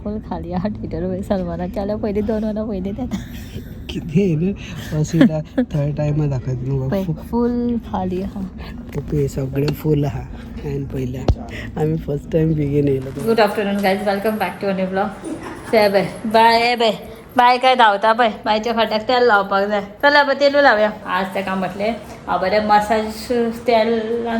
फुल खाली हा थिएटर सलमानाच्या आल्या पहिले 2 महिना पहिले त्यात किती फर्स्ट थर्ड टाइम दाखवत फुल खाली हा खूप सगळे फुल हा आणि पहिला आम्ही फर्स्ट टाइम बिगिन येलो. Good afternoon guys, welcome back to new blog. Say bye bye bye bye काय धावता पळय बायच्या फाट्याक तेल लावपाक जाय. चला बाय तेलू लावया. आज ते काम म्हटले बरें मसाज तेल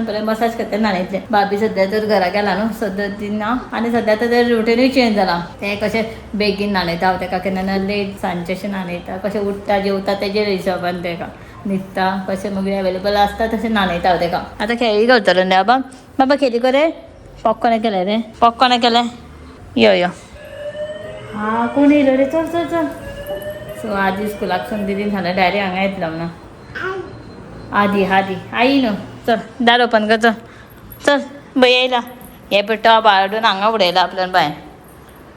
बरें मसाज करता न्हाणयतले. भाभी सध्या तर घरा गेला न्हू, सध्या ती ना आनी सध्या तर रुटीनूय चेंज जाला. ते कशें बेगीन न्हाणयता हांव तेका, केन्ना लेट सांजचे अशें न्हाणयता. कशें उठता जेवता तेजेर हिशोबान तेका न्हिदता कशें मग अवेलेबल आसता तशें न्हाणयता हांव तेका. आतां खेळी घालतलो न्ही बाबा. बाबा खेळी को रे. पॉपकॉर्न केले रे, पॉपकॉर्न केले. यो यो हा कोण येयलो रे, चल चल चल. सो आधी स्कुलाक सून दीदीन सांगलें डायरेक्ट हांगा येतलो म्हणून. आदी आई न्हू, चल दार ओपन कर. चल चल भैया येयला. हे पळय टॉप हाडून हांगा उडयला आपल्यान बाय.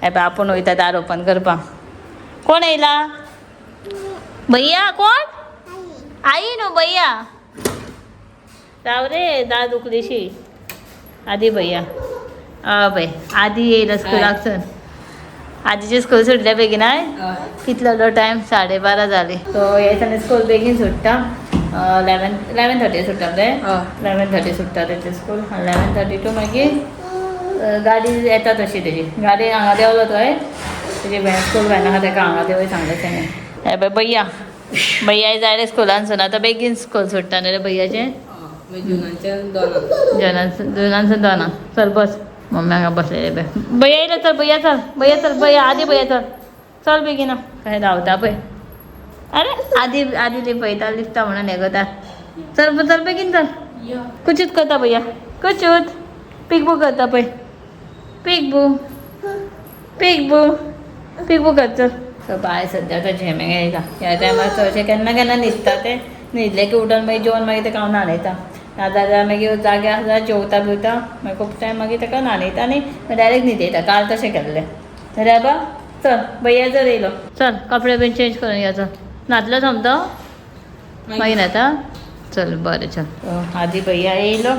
हे पळय आपूण वयता दार ओपन करपाक. कोण येयला? भैया कोण? आई न्हू भैया. राव रे दाद उकलीशी. आदी भैया पळय आदी येयला स्कुलाक सून. आजीची स्कूल सुटल्या बेगीन आय कितलो टायम 12:30 जाली. सो हे दिसांनी स्कूल बेगीन सुट्टा. 11:30 सुट्टा रे. 11:30 सुट्टा तेची स्कूल. 11:30 टू मागीर गाडी येता तशी तेजी. गाडी हांगा देवलो थंय तेजी स्कूल व्हॅन आहा तेका हांगा देवूय सांगलें तेणें. हे पळय भैया जाय रे स्कुलान सून. आतां बेगीन स्कूल सुट्टा न्ही रे भैयाचें. जुनानसून 2 चल बस. मम्मी हांगा बसलेले पळय. भैया येयले. चल भैया चल भैया आदी भैया चल बेगीन. काय धांवता पळय. अरे आदी पळयता लिफ्टा म्हणून हें करता. चल बेगीन चल. कुचूत करता भैया कुचूत. पिकबू करता पळय. पिकबू कर चल. सो बाय सध्या तो झेमे येयला. ह्या टायमार चडशे केन्ना न्हिदता ते. न्हिदले की उठोन मागीर जेवन मागीर तेका हांव न्हाणयता. नाजाल्यार मागीर जागे आसल्यार जेवता बिवता मागीर खूब टायम मागीर तेका न्हाणयता आनी डायरेक्ट न्हिदयता. काल तशें केल्लें. रे बा चल भैया जर येयलो. चल कपडे बीन चेंज करून या. चल न्हातलो सोमतो मागीर न्हाता. चल बरें चल. आदी भैया येयलो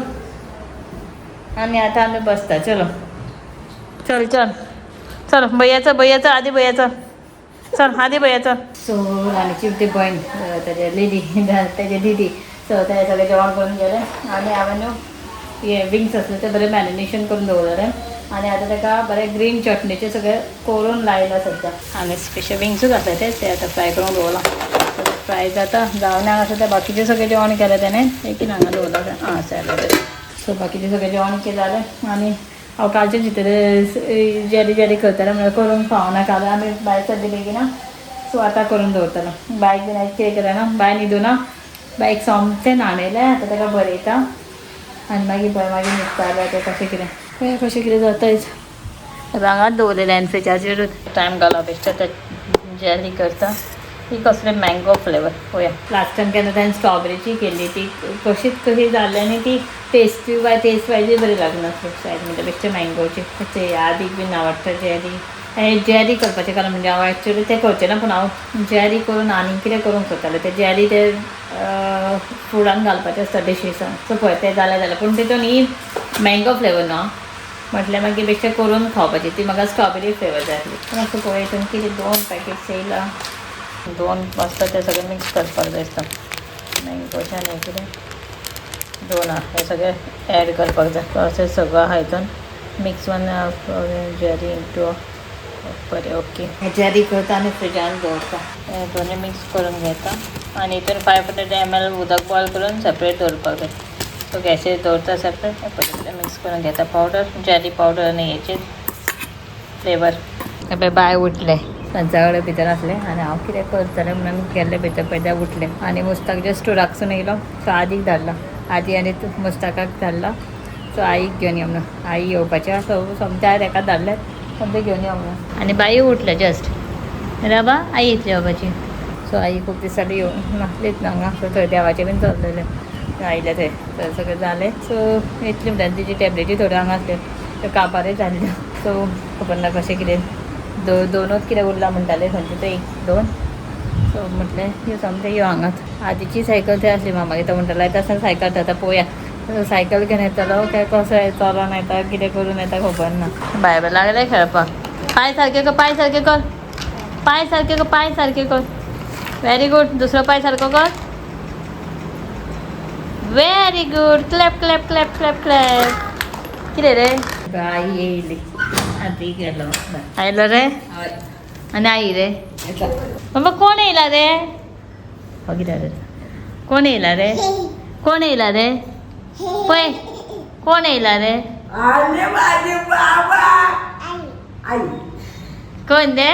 आनी आतां आमी बसता. चलो चल चल चल भैया चल आदी भैया चल आदी भैया चल. सो राणीची ती भयण तेजे दिदी. सो ते सगळें जेवण करून गेलें आनी हांवें न्हू हे विंग्स आसले ते बरें मॅरिनेशन करून दवरलेले. आनी आतां तेका बरें ग्रीन चटणीचें सगळें करून लायला सद्या. हांवें स्पेशल विंग्सूच आसले ते आतां फ्राय करून दवरला. फ्राय जाता जावनाक आसा ते बाकीचें सगळें जेवण केलें तेणें लेकीन हांगा दवरला. सॅलड. सो बाकीचें सगळें जेवण केलें जालें आनी हांव कालचें चिंतलें जेली करतलें म्हणल्यार करून खावना. काल आमी भायर सरली बेगीन सो आतां करून दवरतलो. बायक बीन आयज कितें केलें ना बाय न्हिदूना. बायक सोमतें न्हाणयलें. आतां तेका बरयता आनी मागीर न्हिदता तें कशें कितें जातायच. हांगाच दवरलेलें एन फ्रिजाचेरूच. टायम घालप बेश्टें तें जेली करता. ती कसलें मँगो फ्लेवर पळोवया. लास्टान केन्ना ताणें स्ट्रॉबेरीची केल्ली ती कशी जाल्ली आनी ती टेस्ट वायजूय बरी लागनासली. शायद म्हणजे बेश्टें मँगोची. ते आदीक बीन आवडटा जेली. जेली करपाचें कारण म्हणजे हांव एक्चुली तें करचें ना पूण हांव जेली करून आनी कितें करूंक सोदतालें. तें जेली ते फुडान घालपाचें आसता डिशीसान. सो पळय तें जालें पूण तितून ही मँगो फ्लेवर न्हू म्हटल्यार मागीर बेश्टें करून खावपाची. ती म्हाका स्ट्रॉबेरी फ्लेवर जाय आसली. पूण असो पळय हितून कितें 2 पॅकेट्स येयला. 2 आसता ते सगळें मिक्स करपाक जाय आसता. मँगोचें आनी हें कितें 2 हे सगळें एड करपाक जाय. अशें सगळं आहा हितून मिक्स वन जेली इंटू. बरें ओके. जेली करता आनी फ्रिजान दवरता. हे दोनी मिक्स करून घेता आनी हितून 500 ml उदक बॉयल करून सेपरेट दवरपाक जाय. सो गॅसीर दवरता सेपरेट. परत मिक्स करून घेता पावडर जेली पावडर आनी हेचेर फ्लेवर. हे बाय उठले तांच्या कडेन भितर आसलें आनी हांव कितें करतलें म्हणून गेल्लें भितर पळयता उठलें आनी मुस्ताक जस्ट राखसून येयलो. सो आदीक धाडला. आदी आनी मुस्ताकाक धाडला. सो आईक घेवन यो म्हणून. आई येवपाचें सो सोमत्या ताका धाडलें सोमतें घेवन यो म्हणून. आनी बाई उठलें जस्ट. राबा आई येतली येवपाची. सो आई खूब दीस जाली येवंक नासलीच हांगा. सो थंय देवाचें बीन चललेलें आयलें थंय सगळें जालें. सो येतली म्हणटा तिची टॅबलेटी थोड्यो हांगा आसल्यो त्यो काबारय जाल्ल्यो. सो खबर ना कशें कितें 2च कितें उरला म्हणटाले खंयचे ते 1-2. सो म्हटलें यो सोमतें यो हांगाच. आदीची सायकल थंय आसली मामागे. तो म्हणटालो येता आसतना सायकल आतां पळोवया सायकल घेवन येतलो काय कसो चलोन येता कितें करून येता खबर ना. भायर लागलें खेळपाक. पाय सारखे कर, पाय सारखे कर, पाय सारखे कर, पाय सारखे कर. Very good. दुसरं पाय सारखं कर. Very good. Clap clap clap clap clap. किती रे बाई येईल आधी गेलो आयलो रे आणि आई रे बाबा कोण येईल रे बघितलं रे कोण येईल रे कोण येईल रे पै कोण येईल रे कोण रे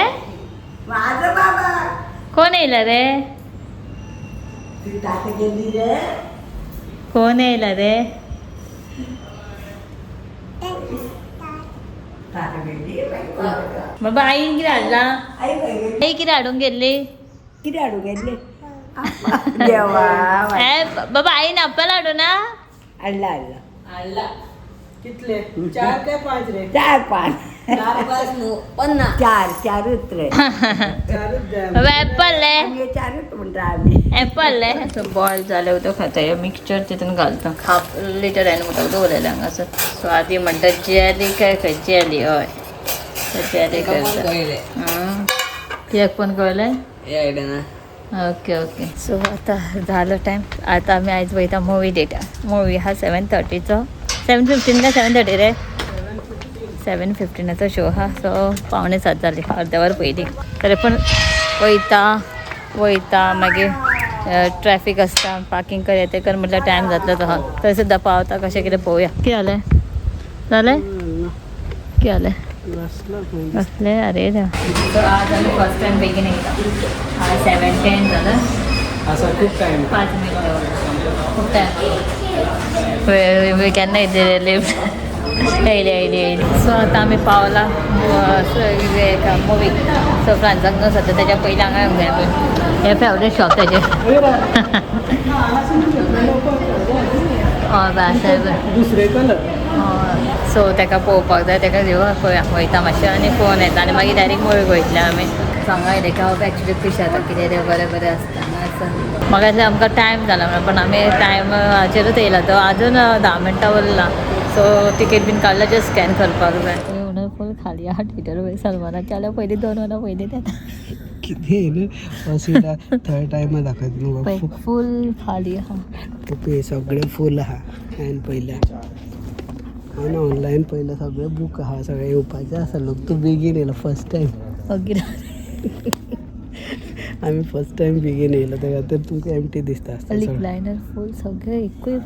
कोण येईल रे कोण येईल रे बाबा आई किती हाडला आई किती हाडून गेल्ली किती हाडू गेले बाबा आईन आपल्याला हाडू ना हाडला हाडला आणला कितले 4 ते 5 रे 4 5 4 चारूच रे बाबा ऍपल आहे आम्ही चारूच म्हणतो आम्ही ऍपल आहे असं बॉईल झालं होतं खाता मिक्सचर तिथून घालतो हाफ लिटर आहे म्हणतो दवरलेलं हांगा सो आधी म्हणतात जेली काय खंय जेली हय जेली करता कित्याक पण कळलें ओके ओके सो आता झालं टायम आता आम्ही आयज वयता मुवी डेटा मुवी हा 7:30चो 7:15 काय 7:30 रे 7:15 शो हा सो 6:45 जाली अर्द्या वर पयलीं तरी पण वयता मागीर ट्रॅफिक आसता पार्किंग कर येते कर म्हटल्यार टायम जातलो तो थंय सुद्दां पावता कशें कितें पळोवया कितें जालें जालें कितें जालें बसले अरे सो आज आम्ही फर्स्ट टाइम बेगीन येता आज 7:10 झालं असा खूप टाइम 5 मिनटं खूप टायम केन्ना येते लिफ्ट येयली सो आतां आमी पावला मुवी सो फ्रांसाक न्हू सद्या तेच्या पयलीं हांगा येवंक जाय पळय हे फेवरेट शॉप तेजें हय बाय दुसरे कलर सो ताका पळोवपाक जाय ताका घेवं पळया वयता मातशें आनी पळोवन येता आनी मागीर डायरेक्ट मुवी वयतले आमी सांगायलें की हांव एक्चुली फिश आतां कितें रे बरें बरें आसता म्हाका दिसलें आमकां टायम जाला म्हणून पण आमी टायमाचेरूच येयला तो आजून 10 मिनटां उरला सो तिकेट बीन काडल्यार जस्ट स्कॅन करपाक जाय म्हणून फूल खाली आहा थिएटर वयर सलमानाचे जाल्यार पयलीं 2 वरां पयलीं येता किती थर्ड टाइम दाखयता फूल खाली आहा पे सगळे फूल आहा हांवें पयल्या हांवें ऑनलायन पयलें सगळे बूक आहा सगळे येवपाचें आसा लोक तूं बेगीन येयलो फर्स्ट टायम मागीर आमी फर्स्ट टायम बेगीन येयलो त्या खातीर तुमकां एमटी दिसता आसता रिक्लायनर फूल सगळे एकूय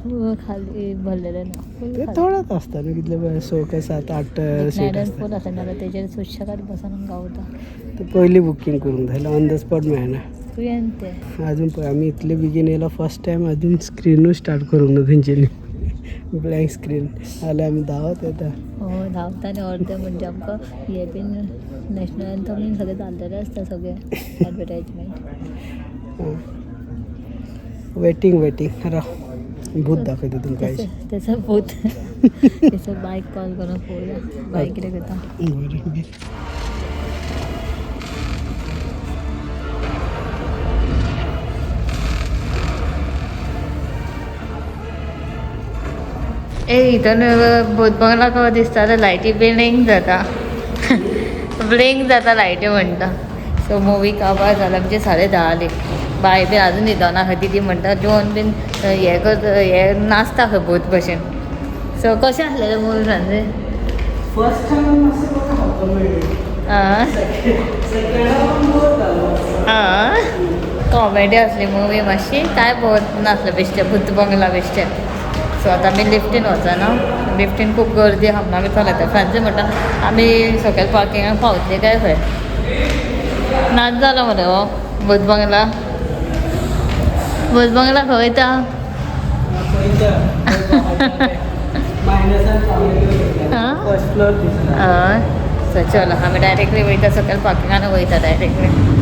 खाली भरलेले ना ते थोडेच आसता न्हू कितले पळय 6 काय 7 8 सीट रिक्लायनर आसता फूल आसा नाल्यार तेजेर सुशेगाद बसून गावता ते पयलीं बुकींग करूंक जाय ऑन द स्पॉट मेळना तुवें तें अजून पळय आमी इतले बेगीन येयलो फर्स्ट टायम अजून स्क्रिनूच स्टार्ट करूंक ना तेंच्यांनी ब्लँक स्क्रीन जाल्यार आमी धांवत येता हय धांवता आनी अर्दे म्हणजे आमकां हे बीन नॅशनल एंथम बीन सगळें जाल्लेलें आसता सगळें एडवर्टायजमेंट वेटींग राव भूत दाखयता तुमकां आयज तेचो भूत तेचो बायक कॉल करून पळोवया बायक कितें करता बरें हितून भूत बंगला कहो दिसता जाल्यार लायटी ब्लिंक जाता ब्लिंक जाता लायटी म्हणटा सो मुवी काबार जाला म्हणजे 10:30 जाली बाय बी आजून न्हिदना खंय ती म्हणटा जेवण बीन हे नाचता खंय भूत भशेन सो कशें आसलेलें मुवी फ्रांसे फर्स्ट टाइम कॉमेडी असली मुवी मातशी काय पळोवत नासलें बेश्टें भूत बंगला बेश्टें सो आतां आमी लिफ्टीन वचना लिफ्टीन खूब गर्दी आहा म्हणून आमी चलयता फ्रांसी म्हणटा आमी सकयल पार्किंगाक पावतली काय खंय नाच जालो मरे हो भूत बंगला खंय वयता फर्स्ट फ्लोर हय सो चलो आमी डायरेक्टली वयता सकयल पार्किंगान वयता डायरेक्टली